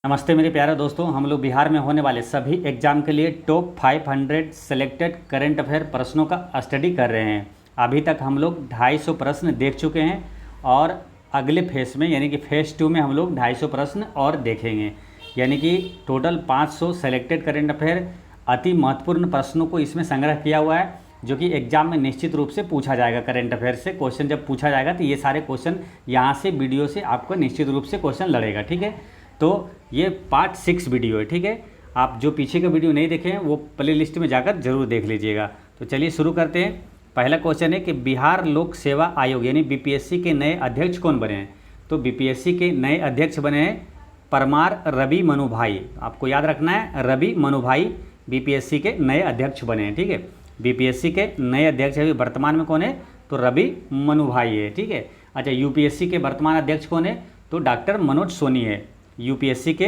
नमस्ते मेरे प्यारे दोस्तों, हम लोग बिहार में होने वाले सभी एग्जाम के लिए टॉप 500 सेलेक्टेड करंट अफेयर प्रश्नों का स्टडी कर रहे हैं। अभी तक हम लोग 250 प्रश्न देख चुके हैं और अगले फेस में यानी कि फेस 2 में हम लोग 250 प्रश्न और देखेंगे। यानी कि टोटल 500 सेलेक्टेड करंट अफेयर अति महत्वपूर्ण प्रश्नों को इसमें संग्रह किया हुआ है, जो कि एग्जाम में निश्चित रूप से पूछा जाएगा। करंट अफेयर से क्वेश्चन जब पूछा जाएगा तो ये सारे क्वेश्चन यहाँ से वीडियो से आपको निश्चित रूप से क्वेश्चन लड़ेगा। ठीक है, तो ये पार्ट 6 वीडियो है। ठीक है, आप जो पीछे का वीडियो नहीं देखे हैं वो प्ले लिस्ट में जाकर जरूर देख लीजिएगा। तो चलिए शुरू करते हैं। पहला क्वेश्चन है कि बिहार लोक सेवा आयोग यानी बीपीएससी के नए अध्यक्ष कौन बने हैं। तो बीपीएससी के नए अध्यक्ष बने हैं परमार रवि मनु भाई। आपको याद रखना है, रवि मनु भाई बीपीएससी के नए अध्यक्ष बने हैं। ठीक है, बीपीएससी के नए अध्यक्ष अभी वर्तमान में कौन है, तो रवि मनु भाई है। ठीक है, अच्छा, यूपीएससी के वर्तमान अध्यक्ष कौन है, तो डॉक्टर मनोज सोनी है। यूपीएससी के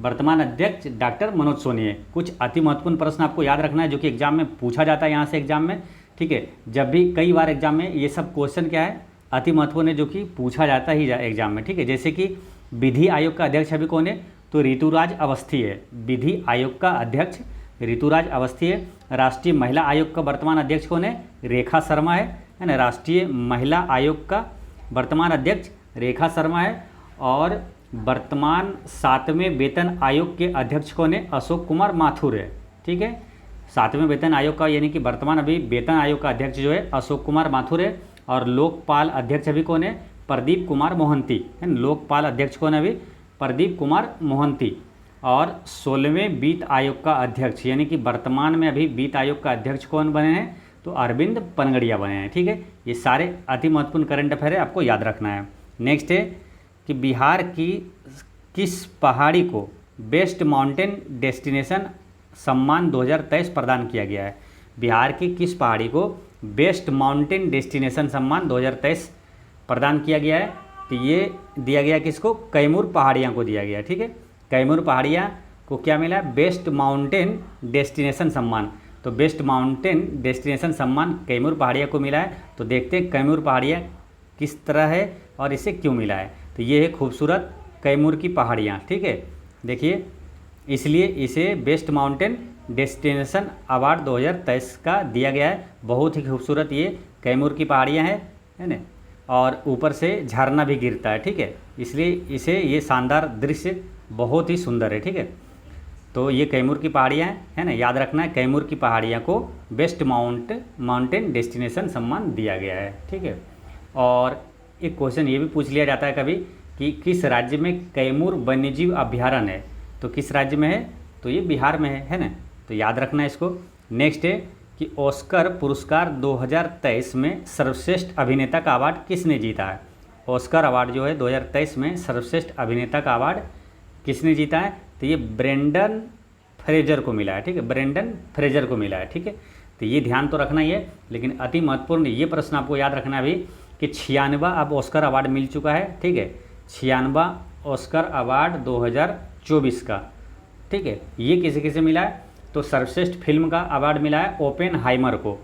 वर्तमान अध्यक्ष डॉक्टर मनोज सोनी है। कुछ अति महत्वपूर्ण प्रश्न आपको याद रखना है जो कि एग्जाम में पूछा जाता है यहाँ से एग्जाम में। ठीक है, जब भी कई बार एग्जाम में ये सब क्वेश्चन क्या है, अति महत्वपूर्ण है, जो कि पूछा जाता ही एग्जाम में। ठीक है, जैसे कि विधि आयोग का अध्यक्ष अभी कौन है, तो ऋतुराज अवस्थी है। विधि आयोग का अध्यक्ष ऋतुराज अवस्थी है। राष्ट्रीय महिला आयोग का वर्तमान अध्यक्ष कौन है, रेखा शर्मा है ना। राष्ट्रीय महिला आयोग का वर्तमान अध्यक्ष रेखा शर्मा है। और वर्तमान 7वें वेतन आयोग के अध्यक्ष कौन है, अशोक कुमार माथुर है। ठीक है, 7वें वेतन आयोग का यानी कि वर्तमान अभी वेतन आयोग का अध्यक्ष जो है अशोक कुमार माथुर है। और लोकपाल अध्यक्ष अभी कौन है, प्रदीप कुमार मोहंती है। लोकपाल अध्यक्ष कौन है अभी, प्रदीप कुमार मोहंती। और 16वें वित्त आयोग का अध्यक्ष यानी कि वर्तमान में अभी वित्त आयोग का अध्यक्ष कौन बने हैं, तो अरविंद पनगड़िया बने हैं। ठीक है, ये सारे अति महत्वपूर्ण करंट अफेयर है, आपको याद रखना है। नेक्स्ट है कि बिहार की किस पहाड़ी को बेस्ट माउंटेन डेस्टिनेशन सम्मान 2023 प्रदान किया गया है। बिहार की किस पहाड़ी को बेस्ट माउंटेन डेस्टिनेशन सम्मान 2023 प्रदान किया गया है, तो ये दिया गया किसको, कैमूर पहाड़ियाँ को दिया गया। ठीक है, कैमूर पहाड़ियाँ को क्या मिला, बेस्ट माउंटेन डेस्टिनेशन सम्मान। तो बेस्ट माउंटेन डेस्टिनेशन सम्मान कैमूर पहाड़ियाँ को मिला है। तो देखते हैं कैमूर पहाड़ियाँ किस तरह है और इसे क्यों मिला है। तो ये है खूबसूरत कैमूर की पहाड़ियाँ। ठीक है, देखिए इसलिए इसे बेस्ट माउंटेन डेस्टिनेशन अवार्ड 2023 का दिया गया है। बहुत ही खूबसूरत ये कैमूर की पहाड़ियाँ हैं, है ना। और ऊपर से झरना भी गिरता है। ठीक है, इसलिए इसे ये शानदार दृश्य बहुत ही सुंदर है। ठीक है, तो ये कैमूर की पहाड़ियाँ है ना, याद रखना है। कैमूर की पहाड़ियाँ को बेस्ट माउंटेन डेस्टिनेशन सम्मान दिया गया है। ठीक है, और एक क्वेश्चन ये भी पूछ लिया जाता है कभी कि किस राज्य में कैमूर वन्यजीव अभ्यारण्य है। तो किस राज्य में है, तो ये बिहार में है ना। तो याद रखना है इसको। नेक्स्ट है कि ऑस्कर पुरस्कार 2023 में सर्वश्रेष्ठ अभिनेता का अवार्ड किसने जीता है। ऑस्कर अवार्ड जो है 2023 में सर्वश्रेष्ठ अभिनेता का अवार्ड किसने जीता है, तो ये ब्रेंडन फ्रेजर को मिला है। ठीक है, ब्रेंडन फ्रेजर को मिला है। ठीक है, तो ये ध्यान तो रखना ही है। लेकिन अति महत्वपूर्ण ये प्रश्न आपको याद रखना है अभी कि 96वां अब ऑस्कर अवार्ड मिल चुका है। ठीक है, 96वां ऑस्कर अवार्ड 2024 का। ठीक है, ये किसे किसे मिला है, तो सर्वश्रेष्ठ फिल्म का अवार्ड मिला है ओपेनहाइमर को।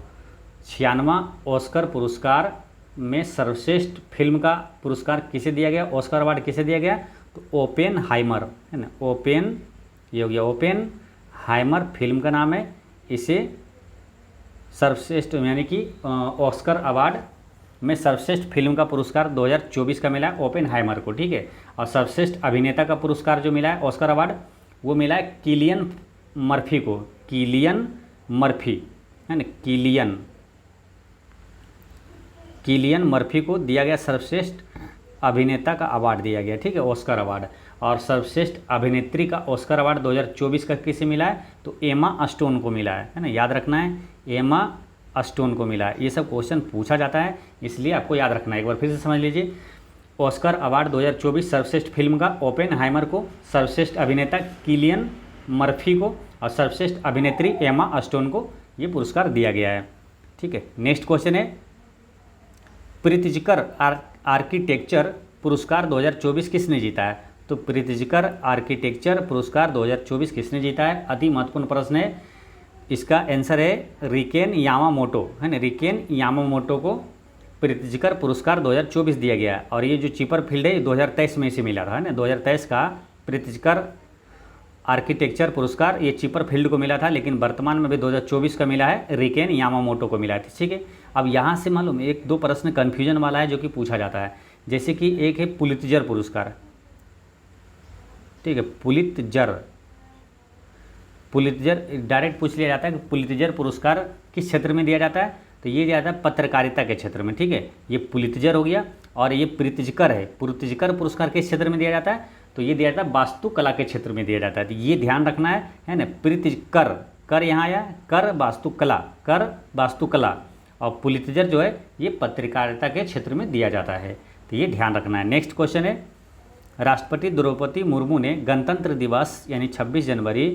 96वां ऑस्कर पुरस्कार में सर्वश्रेष्ठ फिल्म का पुरस्कार किसे दिया गया, ऑस्कर अवार्ड किसे दिया गया, तो ओपेनहाइमर है ना। ओपेन ये हो गया, ओपेनहाइमर फिल्म का नाम है। इसे सर्वश्रेष्ठ यानी कि ऑस्कर अवार्ड में सर्वश्रेष्ठ फिल्म का पुरस्कार 2024 का मिला है ओपेनहाइमर को। ठीक है, और सर्वश्रेष्ठ अभिनेता का पुरस्कार जो मिला है ऑस्कर अवार्ड, वो मिला है किलियन मर्फी को। किलियन मर्फी है ना, किलियन मर्फी को दिया गया सर्वश्रेष्ठ अभिनेता का अवार्ड दिया गया। ठीक है, ऑस्कर अवार्ड। और सर्वश्रेष्ठ अभिनेत्री का ऑस्कर अवार्ड 2024 का किसे मिला है, तो एमा स्टोन को मिला है ना। याद रखना है, एमा स्टोन को मिला है। ये सब क्वेश्चन पूछा जाता है, इसलिए आपको याद रखना है। एक बार फिर से समझ लीजिए, ऑस्कर अवार्ड 2024 सर्वश्रेष्ठ फिल्म का ओपेनहाइमर को, सर्वश्रेष्ठ अभिनेता किलियन मर्फी को और सर्वश्रेष्ठ अभिनेत्री एमा स्टोन को ये पुरस्कार दिया गया है। ठीक है, नेक्स्ट क्वेश्चन है प्रीतिजकर आर्किटेक्चर पुरस्कार 2024 किसने जीता है। तो प्रीतिजकर आर्किटेक्चर पुरस्कार 2024 किसने जीता है, अति महत्वपूर्ण प्रश्न है। इसका आंसर है रिकेन यामामोटो है ना। रिकेन यामामोटो को प्रीतिजकर पुरस्कार 2024 दिया गया। और ये जो चीपर फील्ड है 2023 में इसे मिला था, है ना। 2023 का प्रीतिजकर आर्किटेक्चर पुरस्कार ये चिपरफील्ड को मिला था, लेकिन वर्तमान में भी 2024 का मिला है रिकेन यामामोटो को मिला है। ठीक है, अब यहाँ से मालूम एक दो प्रश्न कन्फ्यूजन वाला है जो कि पूछा जाता है, जैसे कि एक है पुलित्जर पुरस्कार। ठीक है, पुलित्जर डायरेक्ट पूछ लिया जाता है कि पुलित्जर पुरस्कार किस क्षेत्र में दिया जाता है, तो ये दिया जाता है पत्रकारिता के क्षेत्र में। ठीक है, ये पुलित्जर हो गया। और ये प्रित्जकर है, प्रित्जकर पुरस्कार किस क्षेत्र में दिया जाता है, तो ये दिया जाता है वास्तुकला के क्षेत्र में दिया जाता है। तो ये ध्यान रखना है ना। प्रित्जकर, कर यहाँ आया, कर वास्तुकला, और पुलित्जर जो है ये पत्रकारिता के क्षेत्र में दिया जाता है। तो ये ध्यान रखना है। नेक्स्ट क्वेश्चन है, राष्ट्रपति द्रौपदी मुर्मू ने गणतंत्र दिवस यानी 26 जनवरी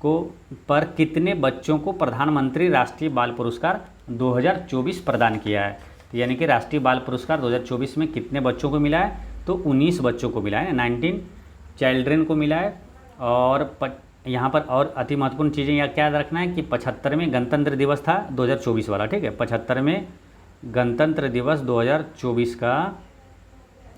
को पर कितने बच्चों को प्रधानमंत्री राष्ट्रीय बाल पुरस्कार 2024 प्रदान किया है। तो यानी कि राष्ट्रीय बाल पुरस्कार 2024 में कितने बच्चों को मिला है, तो 19 बच्चों को मिला है, 19 चिल्ड्रेन को मिला है। और यहाँ पर और अति महत्वपूर्ण चीज़ें यहाँ क्या याद रखना है कि 75वें गणतंत्र दिवस था 2024 वाला। ठीक है, 75वें गणतंत्र दिवस 2024 का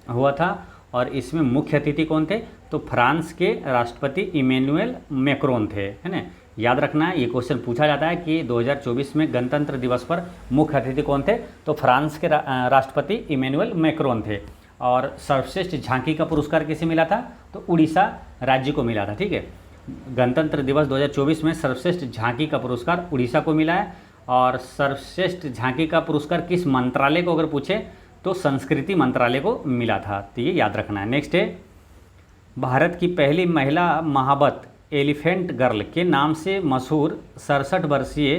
हुआ था, और इसमें मुख्य अतिथि कौन थे, तो फ्रांस के राष्ट्रपति इमैनुअल मैक्रोन थे, है ना। याद रखना है, ये क्वेश्चन पूछा जाता है कि 2024 में गणतंत्र दिवस पर मुख्य अतिथि कौन थे, तो फ्रांस के राष्ट्रपति इमैनुअल मैक्रोन थे। और सर्वश्रेष्ठ झांकी का पुरस्कार किसे मिला था, तो उड़ीसा राज्य को मिला था। ठीक है, गणतंत्र दिवस 2024 में सर्वश्रेष्ठ झांकी का पुरस्कार उड़ीसा को मिला है। और सर्वश्रेष्ठ झांकी का पुरस्कार किस मंत्रालय को अगर पूछे तो संस्कृति मंत्रालय को मिला था। तो ये याद रखना है। नेक्स्ट है, भारत की पहली महिला महाबत एलिफेंट गर्ल के नाम से मशहूर 67 वर्षीय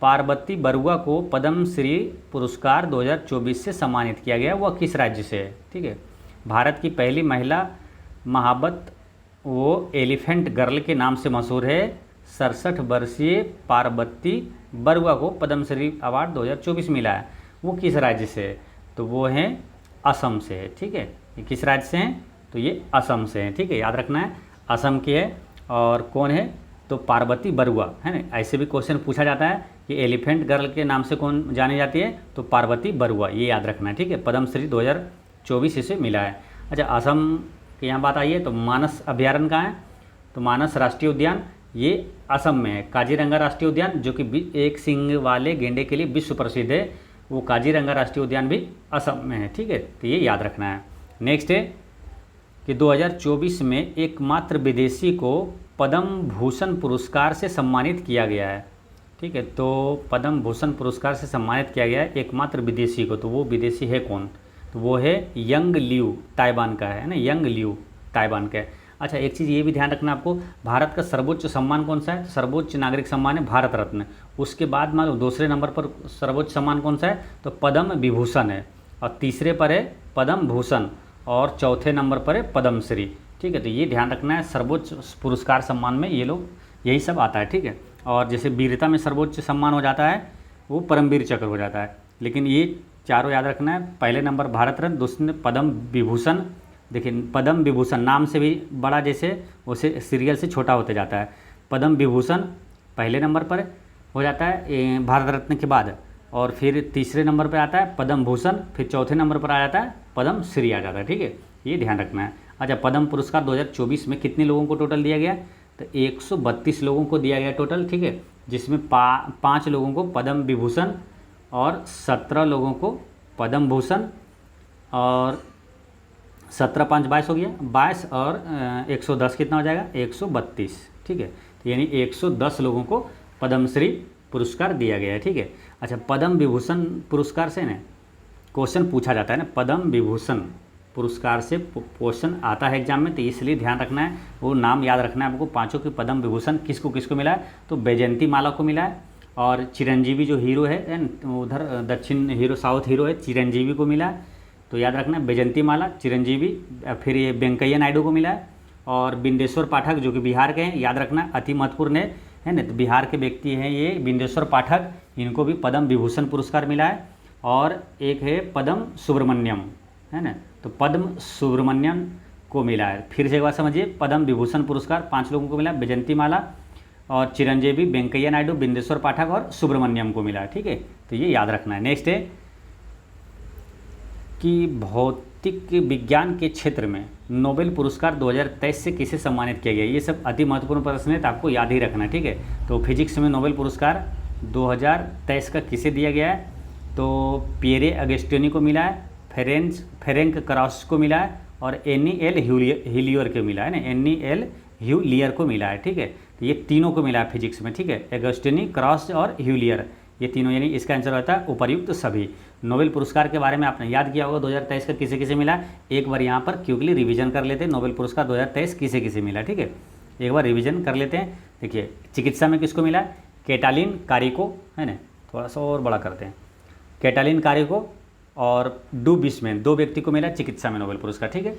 पार्वती बरुआ को पद्मश्री पुरस्कार 2024 से सम्मानित किया गया। वह किस राज्य से है। ठीक है, भारत की पहली महिला महाबत वो एलिफेंट गर्ल के नाम से मशहूर है। 67 वर्षीय पार्वती बरुआ को पद्मश्री अवार्ड 2024 मिला है। वो किस राज्य से है, तो वो है असम से है। ठीक है, ये किस राज्य से हैं, तो ये असम से हैं। ठीक है, याद रखना है, असम की है। और कौन है, तो पार्वती बरुआ, है ना। ऐसे भी क्वेश्चन पूछा जाता है कि एलिफेंट गर्ल के नाम से कौन जानी जाती है, तो पार्वती बरुआ, ये याद रखना है। ठीक है, पद्मश्री 2024 इसे मिला है। अच्छा, असम की यहाँ बात आई है, तो मानस अभयारण्य कहाँ है, तो मानस राष्ट्रीय उद्यान ये असम में है। काजीरंगा राष्ट्रीय उद्यान जो कि एक सींग वाले गेंडे के लिए विश्व प्रसिद्ध है, वो काजीरंगा राष्ट्रीय उद्यान भी असम में है। ठीक है, तो ये याद रखना है। नेक्स्ट है कि 2024 में एकमात्र विदेशी को पद्म भूषण पुरस्कार से सम्मानित किया गया है। ठीक है, तो पद्म भूषण पुरस्कार से सम्मानित किया गया है एकमात्र विदेशी को, तो वो विदेशी है कौन, तो वो है यंग लियू, ताइवान का है ना, यंग लियू ताइवान का है। अच्छा, एक चीज़ ये भी ध्यान रखना आपको, भारत का सर्वोच्च सम्मान कौन सा है, तो सर्वोच्च नागरिक सम्मान है भारत रत्न। उसके बाद मान लो दूसरे नंबर पर सर्वोच्च सम्मान कौन सा है, तो पद्म विभूषण है। और तीसरे पर है पद्म भूषण, और चौथे नंबर पर है पद्मश्री। ठीक है, तो ये ध्यान रखना है, सर्वोच्च पुरस्कार सम्मान में ये लोग यही सब आता है। ठीक है, और जैसे वीरता में सर्वोच्च सम्मान हो जाता है वो परमवीर चक्र हो जाता है, लेकिन ये चारों याद रखना है। पहले नंबर भारत रत्न, दूसरे पद्म विभूषण। देखिए, पद्म विभूषण नाम से भी बड़ा जैसे उसे सीरियल से छोटा होते जाता है। पद्म विभूषण पहले नंबर पर हो जाता है भारत रत्न के बाद, और फिर तीसरे नंबर पर आता है पद्म भूषण, फिर चौथे नंबर पर आ जाता है पद्म श्री आ जाता है। ठीक है, ये ध्यान रखना है। अच्छा, पद्म पुरस्कार 2024 में कितने लोगों को टोटल दिया गया, तो 132 लोगों को दिया गया टोटल। ठीक है, जिसमें 5 लोगों को पद्म विभूषण और 17 लोगों को पद्म भूषण, और 17 5 22 हो गया, 22 और 110 कितना हो जाएगा, 132। ठीक है, तो यानी 110 लोगों को पद्मश्री पुरस्कार दिया गया है। ठीक है, अच्छा, पद्म विभूषण पुरस्कार से ना क्वेश्चन पूछा जाता है ना, पद्म विभूषण पुरस्कार से क्वेश्चन आता है एग्जाम में, तो इसलिए ध्यान रखना है, वो नाम याद रखना है आपको। पांचों की पद्म विभूषण किसको किसको मिला है, तो बैजयंती माला को मिला है, और चिरंजीवी जो हीरो है उधर दक्षिण हीरो साउथ हीरो है, चिरंजीवी को मिला है। तो याद रखना, बैजयंती माला, चिरंजीवी, फिर ये वेंकैया नायडू को मिला है, और बिंदेश्वर पाठक जो कि बिहार के हैं, याद रखना अति महत्वपूर्ण है ना, तो बिहार के व्यक्ति हैं ये बिंदेश्वर पाठक, इनको भी पद्म विभूषण पुरस्कार मिला है। और एक है पद्म सुब्रमण्यम, है ना, तो पद्म सुब्रमण्यम को मिला है। फिर से एक बार समझिए, पद्म विभूषण पुरस्कार 5 लोगों को मिला, बैजयंती माला और चिरंजीवी, वेंकैया नायडू, बिंदेश्वर पाठक और सुब्रमण्यम को मिला है। ठीक है, तो ये याद रखना है। नेक्स्ट है कि भौतिक विज्ञान के क्षेत्र में नोबेल पुरस्कार 2023 से किसे सम्मानित किया गया। ये सब अति महत्वपूर्ण प्रश्न है, तो आपको याद ही रखना है, ठीक है। तो फिजिक्स में नोबेल पुरस्कार 2023 का किसे दिया गया है, तो पियरे अगस्टिनी को मिला है, फेरेंक क्राउस को मिला है, और एनी एल ह्यूलियर को मिला है ना, एनी एल ह्यूलियर को मिला है, ठीक है। तो ये तीनों को मिला है फिजिक्स में, ठीक है, अगस्टिनी, क्राउस और ह्यूलियर, ये तीनों, यानी इसका आंसर होता है उपर्युक्त सभी। नोबेल पुरस्कार के बारे में आपने याद किया होगा 2023 का किसे किसे मिला, एक बार यहाँ पर क्यों के लिए रिविजन कर लेते हैं, नोबेल पुरस्कार 2023 किसे किसे मिला, ठीक है, एक बार रिविजन कर लेते हैं। देखिए चिकित्सा में किसको मिला, कैटालिन कारिको, है ना, थोड़ा सा और बड़ा करते हैं, कैटालिन कारिको और डू बिस्मैन, दो व्यक्ति को मिला चिकित्सा में नोबेल पुरस्कार, ठीक है,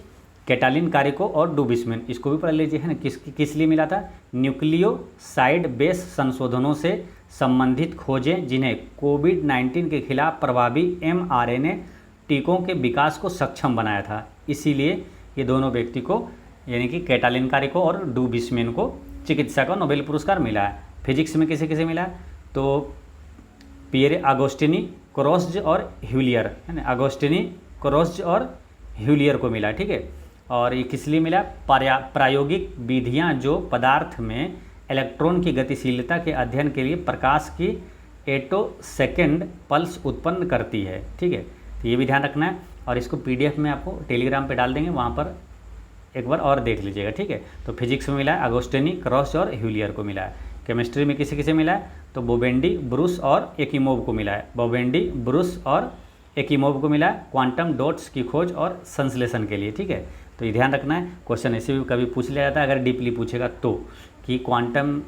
कैटालिन कारिको और डू बिस्मैन, इसको भी पढ़ लीजिए, है ना, किस लिए मिला था, न्यूक्लियोसाइड बेस संशोधनों से संबंधित खोजें जिन्हें कोविड-19 के खिलाफ प्रभावी mRNA टीकों के विकास को सक्षम बनाया था, इसीलिए ये दोनों व्यक्ति को, यानी कि कैटालिन कारिको और डू बिस्मैन को चिकित्सा का नोबेल पुरस्कार मिला है। फिजिक्स में किसे किसे मिला है, तो पियरे अगोस्टिनी, क्रोस्ज और ह्यूलियर, है ना, अगोस्टिनी, क्रोस्ज और ह्यूलियर को मिला, ठीक है। और ये किस लिए मिला, प्रायोगिक विधियां जो पदार्थ में इलेक्ट्रॉन की गतिशीलता के अध्ययन के लिए प्रकाश की एटोसेकेंड पल्स उत्पन्न करती है, ठीक है। तो ये भी ध्यान रखना है, और इसको PDF में आपको टेलीग्राम पे डाल देंगे, वहाँ पर एक बार और देख लीजिएगा, ठीक है। तो फिजिक्स में मिला है अगोस्टिनी, क्रॉस और ह्यूलियर को मिला है। केमिस्ट्री में किसे किसे मिला है, तो बोबेंडी, ब्रूस और एकिमोव को मिला है, बोबेंडी, ब्रूस और एकिमोव को मिला है क्वांटम डॉट्स की खोज और संश्लेषण के लिए, ठीक है। तो ये ध्यान रखना है, क्वेश्चन ऐसे भी कभी पूछ लिया जाता है अगर डीपली पूछेगा तो, कि क्वांटम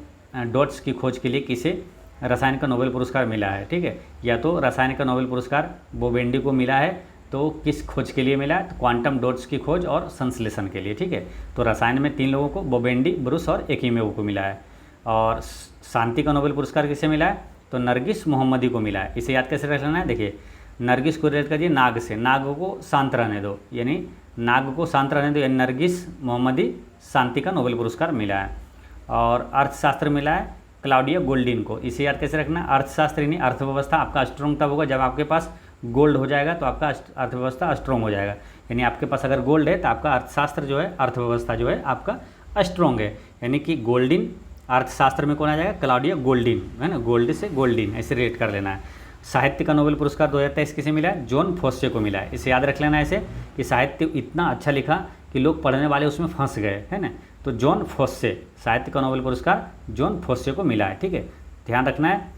डॉट्स की खोज के लिए किसे रसायन का नोबेल पुरस्कार मिला है, ठीक है। या तो रसायन का नोबेल पुरस्कार बोबेंडी को मिला है, तो किस खोज के लिए मिला है, तो क्वांटम डॉट्स की खोज और संश्लेषण के लिए, ठीक है। तो रसायन में 3 लोगों को, बोबेंडी, ब्रूस और एकिमेव को मिला है। और शांति का नोबेल पुरस्कार किसे मिला है, तो नरगिस मोहम्मदी को मिला है। इसे याद कैसे रख लेना है, देखिए नरगिस को रिलेट करिए नाग से, नाग को शांत रहने दो, यानी नाग को शांत रहने दो, यानी नरगिस मोहम्मदी शांति का नोबेल पुरस्कार मिला है। और अर्थशास्त्र मिला है क्लाउडिया गोल्डिन को। इसे याद कैसे रखना है, अर्थशास्त्र यानी अर्थव्यवस्था आपका स्ट्रॉन्ग तब होगा जब आपके पास गोल्ड हो जाएगा, तो आपका अर्थव्यवस्था स्ट्रॉन्ग हो जाएगा। यानी आपके पास अगर गोल्ड है तो आपका अर्थशास्त्र जो है, अर्थव्यवस्था जो है आपका स्ट्रॉन्ग है। यानी कि गोल्डिन अर्थशास्त्र में कौन आ जाएगा, क्लाउडिया गोल्डिन, है ना, गोल्ड से गोल्डिन, ऐसे रेट कर लेना है। साहित्य का नोबेल पुरस्कार 2023 किसे मिला है, जॉन फोस्से को मिला है। इसे याद रख लेना ऐसे कि साहित्य इतना अच्छा लिखा कि लोग पढ़ने वाले उसमें फंस गए, है ना। तो जॉन फोस्से, साहित्य का नोबेल पुरस्कार जॉन फोस्से को मिला है, ठीक है। ध्यान रखना है,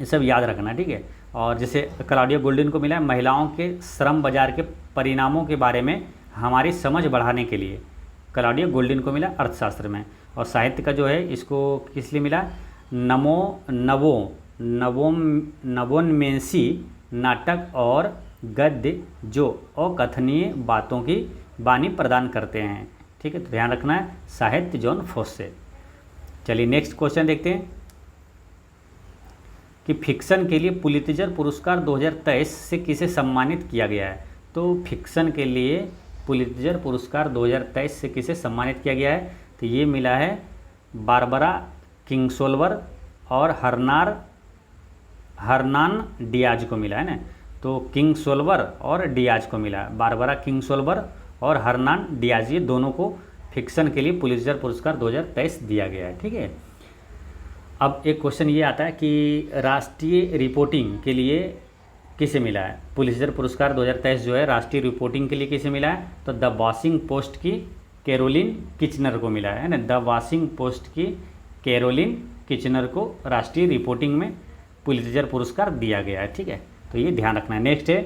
ये सब याद रखना है, ठीक है। और जैसे क्लाउडिया गोल्डिन को मिला है महिलाओं के श्रम बाजार के परिणामों के बारे में हमारी समझ बढ़ाने के लिए, क्लाउडिया गोल्डिन को मिला अर्थशास्त्र में। और साहित्य का जो है इसको किस लिए मिला, नवोन्मेषी नाटक और गद्य जो अकथनीय बातों की वाणी प्रदान करते हैं, ठीक है। तो ध्यान रखना है, साहित्य जॉन फोस्से। चलिए नेक्स्ट क्वेश्चन देखते हैं कि फिक्शन के लिए पुलित्जर पुरस्कार 2023 से किसे सम्मानित किया गया है। तो फिक्शन के लिए पुलित्जर पुरस्कार 2023 से किसे सम्मानित किया गया है, तो ये मिला है बारबरा किंगसोल्वर और हरनान डियाज को मिला है ना। तो किंगसोल्वर और डियाज को मिला, बारबरा किंगसोल्वर और हरनान डियाज, ये दोनों को फिक्शन के लिए पुलित्जर पुरस्कार 2023 दिया गया है, ठीक है। अब एक क्वेश्चन ये आता है कि राष्ट्रीय रिपोर्टिंग के लिए किसे मिला है, पुलित्जर पुरस्कार 2023 जो है राष्ट्रीय रिपोर्टिंग के लिए किसे मिला है, तो द वॉशिंग पोस्ट की कैरोलिन किचनर को मिला है ना। द वॉशिंग पोस्ट की कैरोलिन किचनर को राष्ट्रीय रिपोर्टिंग में पुलित्जर पुरस्कार दिया गया है, ठीक है। तो ये ध्यान रखना है। नेक्स्ट है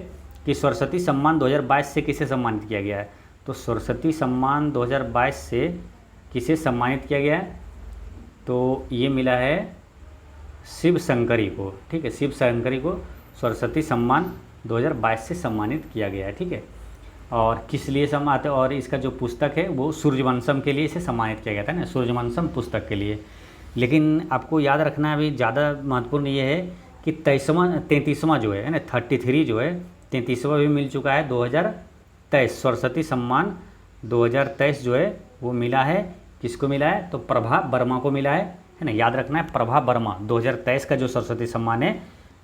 कि सरस्वती सम्मान 2022 से किसे सम्मानित किया गया है, तो सरस्वती सम्मान 2022 से किसे सम्मानित किया गया है, तो ये मिला है शिव शंकरी को, ठीक है। शिव शंकरी को सरस्वती सम्मान 2022 से सम्मानित किया गया है, ठीक है। और किस लिए सम्मानित है, और इसका जो पुस्तक है वो सूर्यवंशम के लिए इसे सम्मानित किया गया था ना, सूर्यवंशम पुस्तक के लिए। लेकिन आपको याद रखना अभी ज़्यादा महत्वपूर्ण ये है कि 33वां जो है ना, 33 जो है 33वां भी मिल चुका है 2023। सरस्वती सम्मान 2023 जो है वो मिला है, किसको मिला है, तो प्रभा वर्मा को मिला है ना। याद रखना है, प्रभा वर्मा 2023 का जो सरस्वती सम्मान है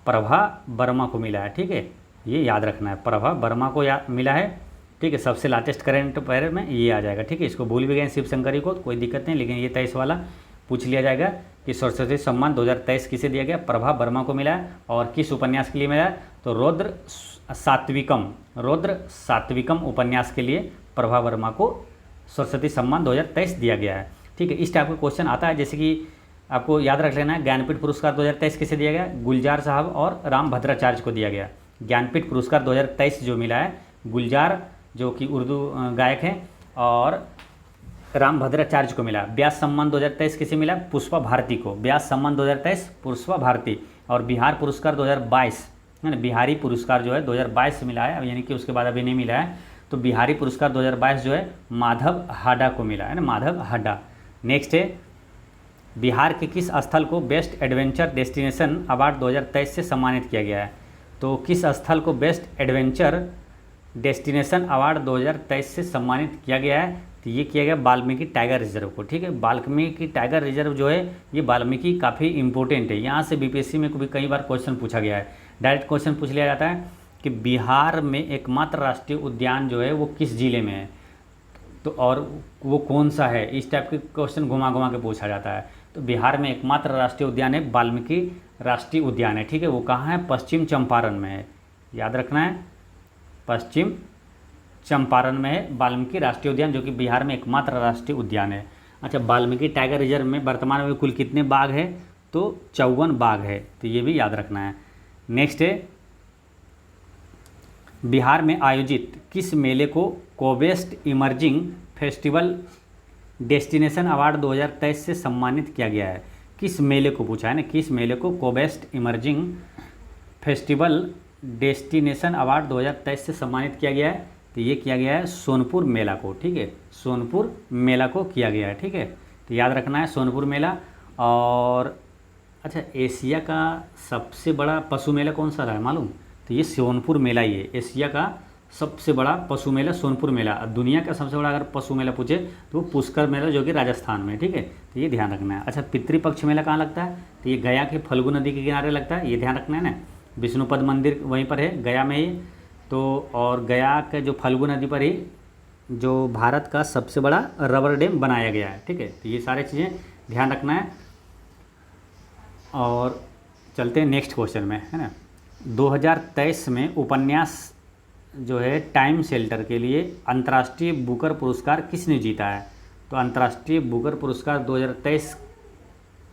प्रभा वर्मा को मिला है, ठीक है। ये याद रखना है, प्रभा वर्मा को मिला है, ठीक है। सबसे लाटेस्ट करंट अफेयर में ये आ जाएगा, ठीक है। इसको भूल भी गए शिव शंकरी को, कोई दिक्कत नहीं, लेकिन ये 23 वाला पूछ लिया जाएगा कि सरस्वती सम्मान 2023 किसे दिया गया, प्रभा वर्मा को मिला है। और किस उपन्यास के लिए मिला है, तो रौद्र सात्विकम उपन्यास के लिए प्रभा वर्मा को सरस्वती सम्मान 2023 दिया गया है, ठीक है। इस टाइप का क्वेश्चन आता है, जैसे कि आपको याद रख लेना है, ज्ञानपीठ पुरस्कार 2023 किसे दिया गया, गुलजार साहब और राम भद्राचार्य को दिया गया। ज्ञानपीठ पुरस्कार 2023 जो मिला है, गुलजार जो कि उर्दू गायक हैं और राम भद्राचार्य को मिला। व्यास सम्मान 2023 किसे मिला, पुष्पा भारती को, व्यास सम्मान 2023 पुष्पा भारती। और बिहार पुरस्कार 2022 है ना, बिहारी पुरस्कार जो है 2022 से मिला है, यानी कि उसके बाद अभी नहीं मिला है, तो बिहारी पुरस्कार 2022 जो है माधव हाडा को मिला है ना, माधव हाडा। नेक्स्ट है, बिहार के किस स्थल को बेस्ट एडवेंचर डेस्टिनेशन अवार्ड 2023 से सम्मानित किया गया है, तो किस स्थल को बेस्ट एडवेंचर डेस्टिनेशन अवार्ड 2023 से सम्मानित किया गया है, तो ये किया गया वाल्मीकि टाइगर रिजर्व को, ठीक है। वाल्मीकि टाइगर रिजर्व जो है ये वाल्मीकि काफ़ी इंपॉर्टेंट है, यहाँ से बीपीएससी में भी कई बार क्वेश्चन पूछा गया है। डायरेक्ट क्वेश्चन पूछ लिया जाता है कि बिहार में एकमात्र राष्ट्रीय उद्यान जो है वो किस जिले में है, तो और वो कौन सा है, इस टाइप के क्वेश्चन घुमा घुमा के पूछा जाता है। तो बिहार में एकमात्र राष्ट्रीय उद्यान है वाल्मीकि राष्ट्रीय उद्यान है, ठीक है। वो कहाँ है, पश्चिम चंपारण में है, याद रखना है, पश्चिम चंपारण में है वाल्मीकि राष्ट्रीय उद्यान, जो कि बिहार में एकमात्र राष्ट्रीय उद्यान है। अच्छा, वाल्मीकि टाइगर रिजर्व में वर्तमान में कुल कितने बाघ है, तो 54 बाघ है, तो ये भी याद रखना है। नेक्स्ट है, बिहार में आयोजित किस मेले को कोबेस्ट इमर्जिंग फेस्टिवल डेस्टिनेशन अवार्ड 2023 से सम्मानित किया गया है, किस मेले को पूछा है ना, किस मेले को कोबेस्ट इमर्जिंग फेस्टिवल डेस्टिनेशन अवार्ड 2023 से सम्मानित किया गया है, तो ये किया गया है सोनपुर मेला को, ठीक है, सोनपुर मेला को किया गया है, ठीक है। तो याद रखना है सोनपुर मेला। और अच्छा, एशिया का सबसे बड़ा पशु मेला कौन सा रहा है मालूम, तो ये सोनपुर मेला ही है, एशिया का सबसे बड़ा पशु मेला सोनपुर मेला। दुनिया का सबसे बड़ा अगर पशु मेला पूछे तो वो पुष्कर मेला जो कि राजस्थान में, ठीक है, तो ये ध्यान रखना है। अच्छा, पितृपक्ष मेला कहाँ लगता है, तो ये गया के फल्गु नदी के किनारे लगता है, ये ध्यान रखना है ना। विष्णुपद मंदिर वहीं पर है, गया में ही, तो और गया के जो फल्गु नदी पर ही जो भारत का सबसे बड़ा रबर डैम बनाया गया है, ठीक है। तो ये सारी चीज़ें ध्यान रखना है। और चलते हैं नेक्स्ट क्वेश्चन में, है ना। 2023 में उपन्यास जो है टाइम शेल्टर के लिए अंतर्राष्ट्रीय बुकर पुरस्कार किसने जीता है, तो अंतर्राष्ट्रीय बुकर पुरस्कार 2023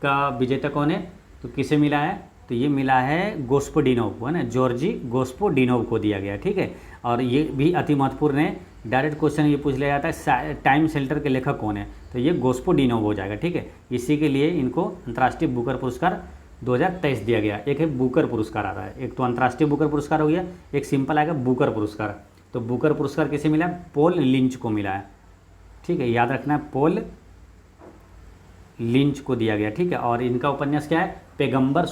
का विजेता कौन है, तो किसे मिला है, तो ये मिला है गोस्पोडिनोव को, है ना, जॉर्जी गोस्पोडिनोव को दिया गया, ठीक है। और ये भी अति महत्वपूर्ण है, डायरेक्ट क्वेश्चन ये पूछ लिया जाता है टाइम शेल्टर के लेखक कौन है, तो ये गोस्पोडिनोव हो जाएगा, ठीक है। इसी के लिए इनको अंतर्राष्ट्रीय बुकर पुरस्कार 2023 दिया गया। एक है बुकर पुरस्कार आ रहा है, एक तो अंतर्राष्ट्रीय बुकर पुरस्कार हो गया, एक सिंपल आएगा बुकर पुरस्कार। तो बुकर पुरस्कार किसे मिला, पॉल लिंच को मिला है, ठीक है, याद रखना है, पॉल लिंच को दिया गया, ठीक है। और इनका उपन्यास क्या है, पैगंबर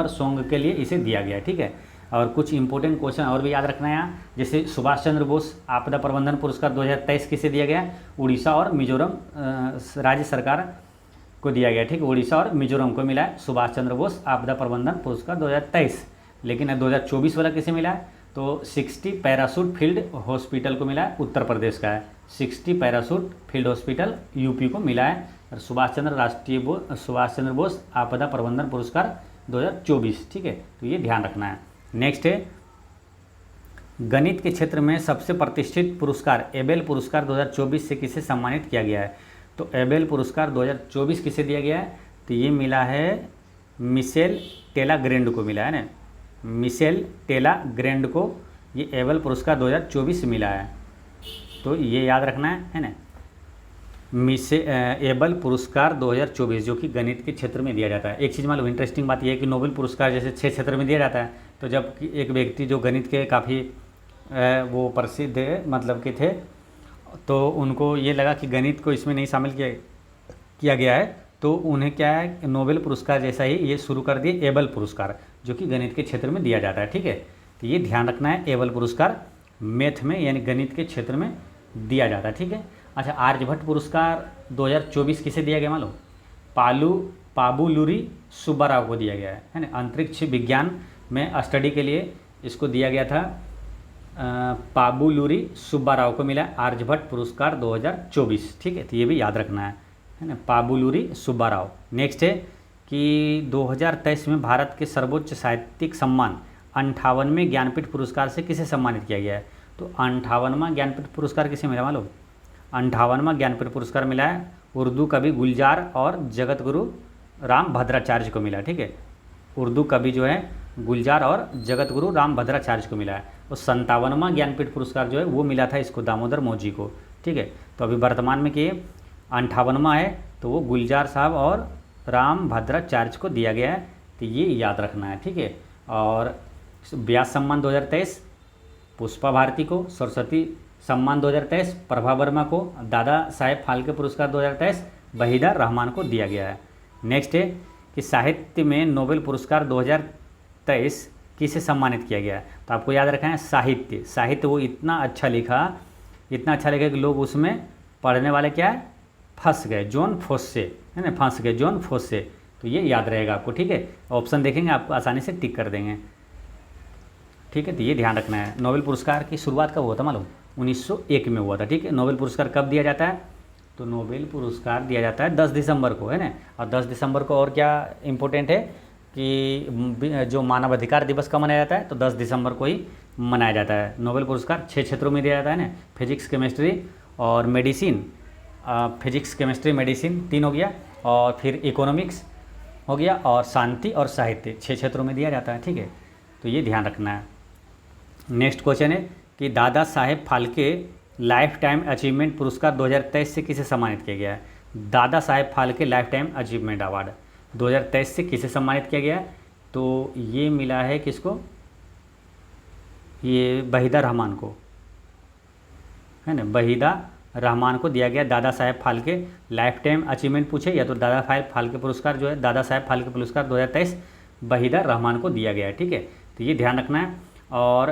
सॉन्ग के लिए इसे दिया गया, ठीक है। और कुछ इंपॉर्टेंट क्वेश्चन और भी याद रखना है यहाँ, जैसे सुभाष चंद्र बोस आपदा प्रबंधन पुरस्कार 2023 किसे दिया गया, उड़ीसा और मिजोरम राज्य सरकार को दिया गया, ठीक है, उड़ीसा और मिजोरम को मिला है सुभाष चंद्र बोस आपदा प्रबंधन पुरस्कार 2023। लेकिन 2024 वाला किसे मिला है, तो 60 पैराशूट फील्ड हॉस्पिटल को मिला है, उत्तर प्रदेश का है, 60 पैराशूट फील्ड हॉस्पिटल यूपी को मिला है। और सुभाष चंद्र बोस आपदा प्रबंधन पुरस्कार 2024, ठीक है, तो ये ध्यान रखना है। नेक्स्ट है, गणित के क्षेत्र में सबसे प्रतिष्ठित पुरस्कार एबेल पुरस्कार 2024 से किसे सम्मानित किया गया है, तो एबेल पुरस्कार 2024 किसे दिया गया है, तो ये मिला है मिशेल टेलाग्रेंड को मिला है ना, मिशेल टेलाग्रेंड को ये एबेल पुरस्कार 2024 मिला है, तो ये याद रखना है ना, एबेल पुरस्कार 2024 जो कि गणित के क्षेत्र में दिया जाता है। एक चीज़ मालूम इंटरेस्टिंग बात यह है कि नोबेल पुरस्कार जैसे 6 क्षेत्र में दिया जाता है, तो जब एक व्यक्ति जो गणित के काफ़ी वो प्रसिद्ध मतलब के थे, तो उनको ये लगा कि गणित को इसमें नहीं शामिल किया गया है, तो उन्हें क्या है नोबेल पुरस्कार जैसा ही ये शुरू कर दिए एबेल पुरस्कार, जो कि गणित के क्षेत्र में दिया जाता है, ठीक है। तो ये ध्यान रखना है, एबेल पुरस्कार मैथ में यानी गणित के क्षेत्र में दिया जाता है, ठीक है। अच्छा, आर्यभट्ट पुरस्कार 2024 किसे दिया गया मालूम, पाबुलूरी सुब्बाराव को दिया गया है ना, अंतरिक्ष विज्ञान में स्टडी के लिए इसको दिया गया था पाबुलूरी सुब्बा राव को मिला है आर्यभट्ट पुरस्कार 2024। ठीक है, तो ये भी याद रखना है ना, पाबुलूरी सुब्बा राव। नेक्स्ट है कि 2023 में भारत के सर्वोच्च साहित्यिक सम्मान 58वें ज्ञानपीठ पुरस्कार से किसे सम्मानित किया गया है? तो 58वां ज्ञानपीठ पुरस्कार किसे मिला मालूम? 58वां ज्ञानपीठ पुरस्कार मिला है उर्दू कवि गुलजार और जगत गुरु राम भद्राचार्य को मिला। ठीक है, उर्दू कवि जो है गुलजार और जगत गुरु राम भद्राचार्य को मिला है। और 57वां ज्ञानपीठ पुरस्कार जो है वो मिला था इसको दामोदर मौजी को। ठीक है, तो अभी वर्तमान में कि 58वां है तो वो गुलजार साहब और राम भद्राचार्य को दिया गया है, तो ये याद रखना है। ठीक है, और व्यास सम्मान 2023 पुष्पा भारती को, सरस्वती सम्मान 2023 प्रभा वर्मा को, दादा साहेब फाल्के पुरस्कार 2023 वहीदा रहमान को दिया गया है। नेक्स्ट है कि साहित्य में नोबेल पुरस्कार 2023 किसे सम्मानित किया गया है? तो आपको याद रखना है साहित्य वो इतना अच्छा लिखा कि लोग उसमें पढ़ने वाले क्या है फंस गए, जॉन फोस्से है ना, फंस गए जॉन फोस्से। तो ये याद रहेगा आपको। ठीक है, ऑप्शन देखेंगे आपको आसानी से टिक कर देंगे। ठीक है, तो ये ध्यान रखना है। नोबेल पुरस्कार की शुरुआत कब हुआ था मालूम? 1901 में हुआ था। ठीक है, नोबेल पुरस्कार कब दिया जाता है? तो नोबेल पुरस्कार दिया जाता है 10 दिसंबर को, है ना। और 10 दिसंबर को और क्या इम्पोर्टेंट है कि जो मानवाधिकार दिवस का मनाया जाता है तो 10 दिसंबर को ही मनाया जाता है। नोबेल पुरस्कार 6 क्षेत्रों में दिया जाता है ना, फिजिक्स, केमिस्ट्री और मेडिसिन। फिजिक्स, केमिस्ट्री, मेडिसिन 3 हो गया, और फिर इकोनॉमिक्स हो गया, और शांति और साहित्य 6 क्षेत्रों में दिया जाता है। ठीक है, तो ये ध्यान रखना है। नेक्स्ट क्वेश्चन है कि Dada Saheb Phalke life time achievement पुरस्कार 2023 से किसे सम्मानित किया गया है? Dada Saheb Phalke life time achievement award 2023 से किसे सम्मानित किया गया है? तो ये मिला है किसको? ये वहीदा रहमान को, है ना, वहीदा रहमान को दिया गया Dada Saheb Phalke life time achievement पूछे या तो दादा साहेब फाल्के पुरस्कार जो है दादा साहेब फाल्के पुरस्कार 2023 वहीदा रहमान को दिया गया है। ठीक है, तो ये ध्यान रखना है। और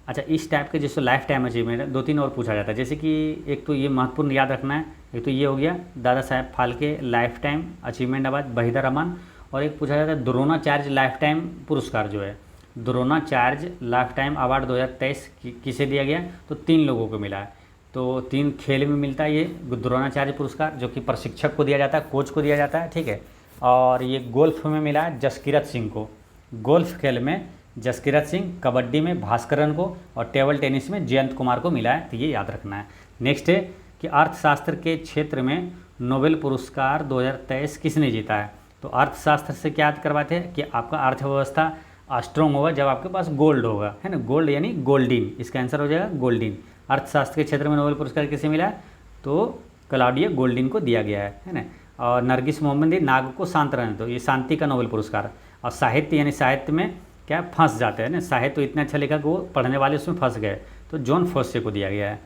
अच्छा, इस टाइप के जैसे लाइफ टाइम अचीवमेंट है 2-3 और पूछा जाता है, जैसे कि एक तो ये महत्वपूर्ण याद रखना है, एक तो ये हो गया Dada Saheb Phalke life time achievement award Waheeda Rehman, और एक पूछा जाता है द्रोणाचार्य लाइफ टाइम पुरस्कार जो है द्रोणाचार्य लाइफ टाइम अवार्ड 2023 किसे दिया गया? तो 3 लोगों को मिला है। तो 3 खेल में मिलता है ये द्रोणाचार्य पुरस्कार, जो कि प्रशिक्षक को दिया जाता है, कोच को दिया जाता है। ठीक है, और ये गोल्फ में मिला है जसकीरत सिंह को, गोल्फ खेल में जसकीरत सिंह, कबड्डी में भास्करन को, और टेबल टेनिस में जयंत कुमार को मिला है। तो ये याद रखना है। नेक्स्ट है कि अर्थशास्त्र के क्षेत्र में नोबेल पुरस्कार 2023 किसने जीता है? तो अर्थशास्त्र से क्या याद करवाते हैं कि आपका अर्थव्यवस्था स्ट्रॉन्ग होगा जब आपके पास गोल्ड होगा, है ना, गोल्ड यानी गोल्डीन, इसका आंसर हो जाएगा गोल्डीन। अर्थशास्त्र के क्षेत्र में नोबेल पुरस्कार किसे मिला है? तो क्लॉडिया गोल्डीन को दिया गया है ना। और नरगिस मोहम्मदी नाग को शांत रहने दो, ये शांति का नोबेल पुरस्कार। और साहित्य यानी साहित्य में क्या फंस जाते हैं ना, साहित्य तो इतना अच्छा लिखा कि वो पढ़ने वाले उसमें फंस गए, तो जॉन फोस्से को दिया गया है।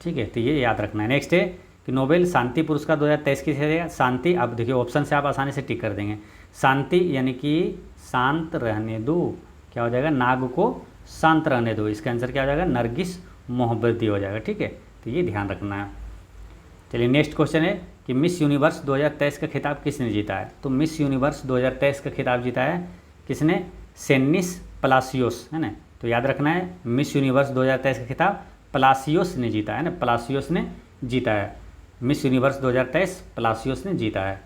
ठीक है, तो ये याद रखना है। नेक्स्ट है कि नोबेल शांति पुरस्कार 2023 किसे दिया? शांति। अब देखिए ऑप्शन से आप आसानी से टिक कर देंगे। शांति यानी कि शांत रहने दो, क्या हो जाएगा? नाग को शांत रहने दो, इसका आंसर क्या हो जाएगा? नरगिस मोहम्मदी हो जाएगा। ठीक है, तो ये ध्यान रखना है। चलिए नेक्स्ट क्वेश्चन है कि मिस यूनिवर्स 2023 का खिताब किसने जीता है? तो मिस यूनिवर्स 2023 का खिताब जीता है किसने? सेनिस पलासियोस, है ना। तो याद रखना है मिस यूनिवर्स 2023 का खिताब पलासियोस ने जीता है ना, पलासियोस ने जीता है। मिस यूनिवर्स 2023 पलासियोस ने जीता है।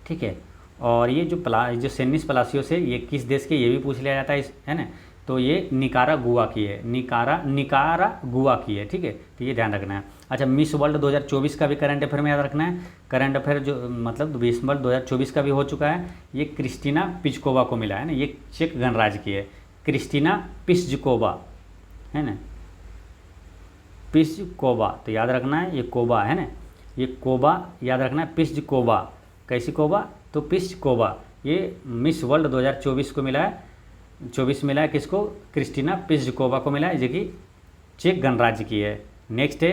ठीक है, और ये जो सेनिस पलासियोस है ये किस देश के, ये भी पूछ लिया जाता है, है ना। तो ये निकारागुआ की है, निकारागुआ की है। ठीक है, तो ये ध्यान रखना है। अच्छा, मिस वर्ल्ड 2024 का भी करंट अफेयर में याद रखना है। करंट अफेयर जो मतलब मिस वर्ल्ड 2024 का भी हो चुका है, ये क्रिस्टीना पिस्कोवा को मिला है ना, ये चेक गणराज्य की है, क्रिस्टीना पिस्कोवा, है ना, पिस्कोवा। तो याद रखना है ये कोबा है ना, ये कोबा याद रखना है, पिस्कोवा। कैसी कोबा? तो पिस्कोवा। ये मिस वर्ल्ड 2024 को मिला है, 24 मिला है किसको? क्रिस्टीना पिस्कोवा को मिला है, जो कि चेक गणराज्य की है। नेक्स्ट है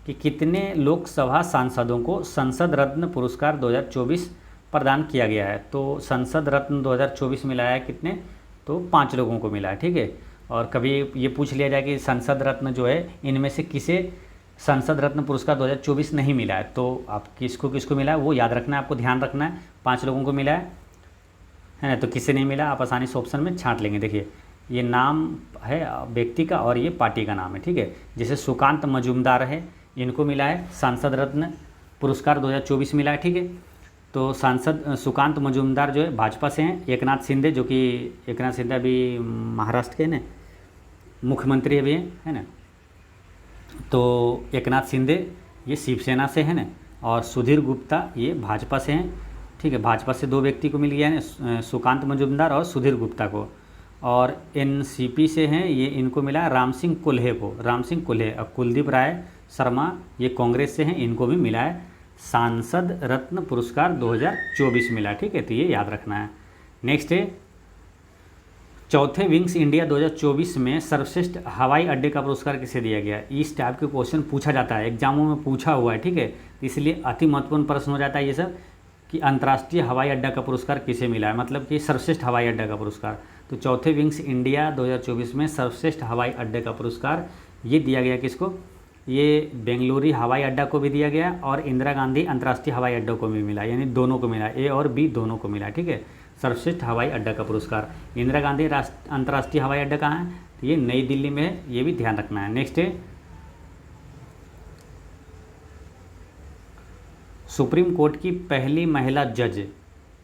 कि कितने लोकसभा सांसदों को संसद रत्न पुरस्कार 2024 प्रदान किया गया है? तो संसद रत्न 2024 मिला है कितने? तो 5 लोगों को मिला है। ठीक है, और कभी ये पूछ लिया जाए कि संसद रत्न जो है इनमें से किसे संसद रत्न पुरस्कार 2024 नहीं मिला है, तो आप किसको किसको मिला है वो याद रखना है, आपको ध्यान रखना है। 5 लोगों को मिला है ना। तो किसे नहीं मिला आप आसानी से ऑप्शन में छांट लेंगे। देखिए ये नाम है व्यक्ति का और ये पार्टी का नाम है, ठीक है। जैसे सुकांत मजूमदार है, इनको मिला है सांसद रत्न पुरस्कार 2024 मिला है, ठीक है। तो सांसद सुकांत मजूमदार जो है भाजपा से हैं। एकनाथ शिंदे, जो कि एकनाथ शिंदे अभी महाराष्ट्र के ना मुख्यमंत्री अभी हैं, है ना। तो एकनाथ शिंदे ये शिवसेना से है ना, और सुधीर गुप्ता ये भाजपा से हैं, ठीक है। भाजपा से 2 व्यक्ति को मिल गया है, सुकांत मजूमदार और सुधीर गुप्ता को। और एनसीपी से हैं, ये इनको मिला राम सिंह कुल्हे को, राम सिंह कुल्हे। और कुलदीप राय शर्मा ये कांग्रेस से हैं, इनको भी मिला है सांसद रत्न पुरस्कार 2024 मिला, ठीक है। तो ये याद रखना है। नेक्स्ट है चौथे विंग्स इंडिया 2024 में सर्वश्रेष्ठ हवाई अड्डे का पुरस्कार किसे दिया गया। इस टाइप के क्वेश्चन पूछा जाता है, एग्जामों में पूछा हुआ है, ठीक है। इसलिए अति महत्वपूर्ण प्रश्न हो जाता है ये सब कि अंतर्राष्ट्रीय हवाई अड्डा का पुरस्कार किसे मिला है, मतलब कि सर्वश्रेष्ठ हवाई अड्डा का पुरस्कार। तो चौथे विंग्स इंडिया 2024 में सर्वश्रेष्ठ हवाई अड्डे का पुरस्कार ये दिया गया किसको, ये बेंगलुरु हवाई अड्डा को भी दिया गया और इंदिरा गांधी अंतर्राष्ट्रीय हवाई अड्डा को भी मिला, यानी दोनों को मिला, ए और बी दोनों को मिला, ठीक है। सर्वश्रेष्ठ हवाई अड्डा का पुरस्कार इंदिरा गांधी अंतर्राष्ट्रीय हवाई अड्डा कहाँ है, तो ये नई दिल्ली में है, ये भी ध्यान रखना है। नेक्स्ट है सुप्रीम कोर्ट की पहली महिला जज,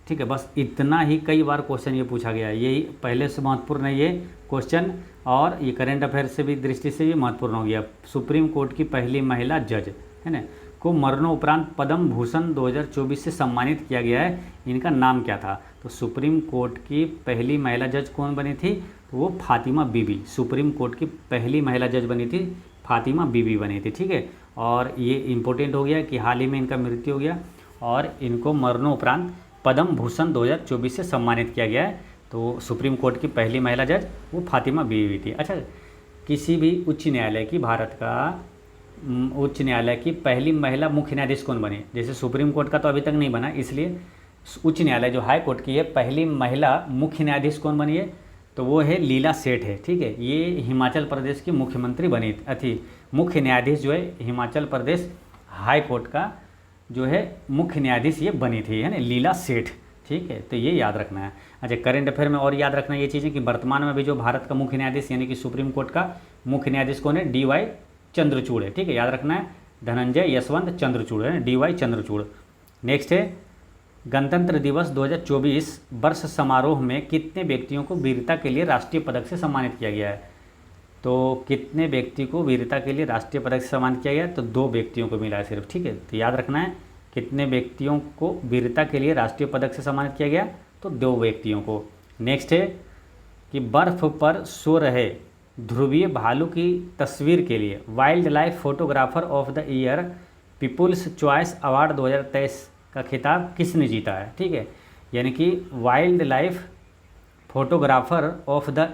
ठीक है। बस इतना ही, कई बार क्वेश्चन ये पूछा गया है, यही पहले से महत्वपूर्ण है ये क्वेश्चन, और ये करंट अफेयर से भी दृष्टि से भी महत्वपूर्ण हो गया। सुप्रीम कोर्ट की पहली महिला जज है ना को मरणोपरांत पद्म भूषण 2024 से सम्मानित किया गया है, इनका नाम क्या था। तो सुप्रीम कोर्ट की पहली महिला जज कौन बनी थी, तो वो फातिमा बीबी, सुप्रीम कोर्ट की पहली महिला जज बनी थी फातिमा बीबी बनी थी, ठीक है। और ये इम्पोर्टेंट हो गया कि हाल ही में इनका मृत्यु हो गया और इनको मरणोपरांत पद्म भूषण 2024 से सम्मानित किया गया है। तो सुप्रीम कोर्ट की पहली महिला जज वो फातिमा बीबी थी। अच्छा, किसी भी उच्च न्यायालय की, भारत का उच्च न्यायालय की पहली महिला मुख्य न्यायाधीश कौन बनी, जैसे सुप्रीम कोर्ट का तो अभी तक नहीं बना, इसलिए उच्च न्यायालय जो हाई कोर्ट की है पहली महिला मुख्य न्यायाधीश कौन बनी है, तो वो है लीला सेठ है, ठीक है। ये हिमाचल प्रदेश की मुख्यमंत्री बनी थी, मुख्य न्यायाधीश जो है हिमाचल प्रदेश हाई कोर्ट का जो है मुख्य न्यायाधीश ये बनी थी, है ना, लीला सेठ, ठीक है। तो ये याद रखना है। अच्छा, करंट अफेयर में और याद रखना ये चीज़ें कि वर्तमान में भी जो भारत का मुख्य न्यायाधीश यानी कि सुप्रीम कोर्ट का मुख्य न्यायाधीश कौन है, DY चंद्रचूड़ है, ठीक है, याद रखना है। धनंजय यशवंत चंद्रचूड़ है, DY चंद्रचूड़। नेक्स्ट है गणतंत्र दिवस 2024 वर्ष समारोह में कितने व्यक्तियों को वीरता के लिए राष्ट्रीय पदक से सम्मानित किया गया है। तो कितने व्यक्ति को वीरता के लिए राष्ट्रीय पदक से सम्मानित किया गया, तो 2 व्यक्तियों को मिला है सिर्फ, ठीक है। तो याद रखना है कितने व्यक्तियों को वीरता के लिए राष्ट्रीय पदक से सम्मानित किया गया, तो 2 व्यक्तियों को। नेक्स्ट है कि बर्फ पर सो रहे ध्रुवीय भालू की तस्वीर के लिए wildlife photographer of the year people's choice award 2023 का खिताब किसने जीता है, ठीक है। यानी कि wildlife photographer of the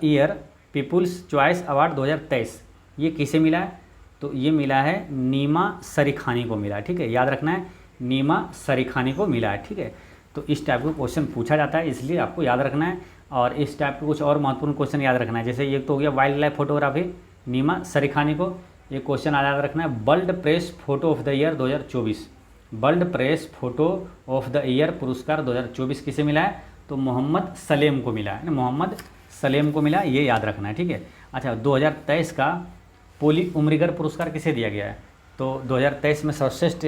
year people's choice award 2023 ये किसे मिला है, तो ये मिला है नीमा सरीखानी को मिला है, ठीक है। याद रखना है नीमा सरीखानी को मिला है, ठीक है। तो इस टाइप का क्वेश्चन पूछा जाता है, इसलिए आपको याद रखना है। और इस टाइप के कुछ और महत्वपूर्ण क्वेश्चन याद रखना है, जैसे ये तो हो गया वाइल्ड लाइफ फोटोग्राफी नीमा सरीखानी को, ये क्वेश्चन याद रखना है। World press photo of the year 2024, world press photo of the year पुरस्कार 2024 किसे मिला है, तो मोहम्मद सलेम को मिला है, मोहम्मद सलेम को मिला, ये याद रखना है, ठीक है। अच्छा, 2023 का पोली उम्रिगर पुरस्कार किसे दिया गया है, तो 2023 में सर्वश्रेष्ठ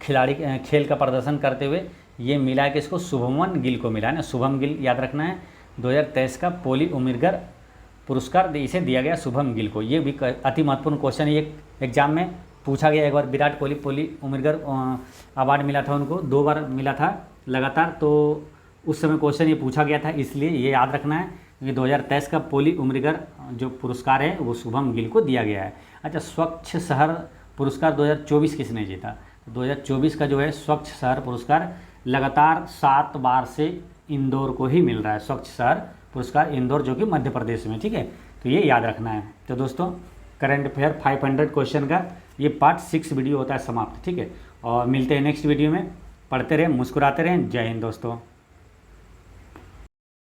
खिलाड़ी खेल का प्रदर्शन करते हुए ये मिला है कि इसको शुभमन गिल को मिला है ना, शुभम गिल याद रखना है। 2023 का पोली उम्रिगर पुरस्कार इसे दिया गया शुभम गिल को, ये भी अति महत्वपूर्ण क्वेश्चन है, ये एग्जाम में पूछा गया। एक बार विराट कोहली पोली उम्रिगर अवार्ड मिला था उनको, 2 बार मिला था लगातार, तो उस समय क्वेश्चन ये पूछा गया था, इसलिए ये याद रखना है कि 2023 का पोली उम्रिगर जो पुरस्कार है वो शुभम गिल को दिया गया है। अच्छा, स्वच्छ शहर पुरस्कार 2024 किसने जीता, 2024 का जो है स्वच्छ शहर पुरस्कार लगातार 7 बार से इंदौर को ही मिल रहा है, स्वच्छ शहर पुरस्कार इंदौर जो कि मध्य प्रदेश में, ठीक है। तो ये याद रखना है। तो दोस्तों करंट अफेयर 500 क्वेश्चन का ये पार्ट 6 वीडियो होता है समाप्त, ठीक है। और मिलते हैं नेक्स्ट वीडियो में, पढ़ते रहें, मुस्कुराते रहें। जय हिंद दोस्तों।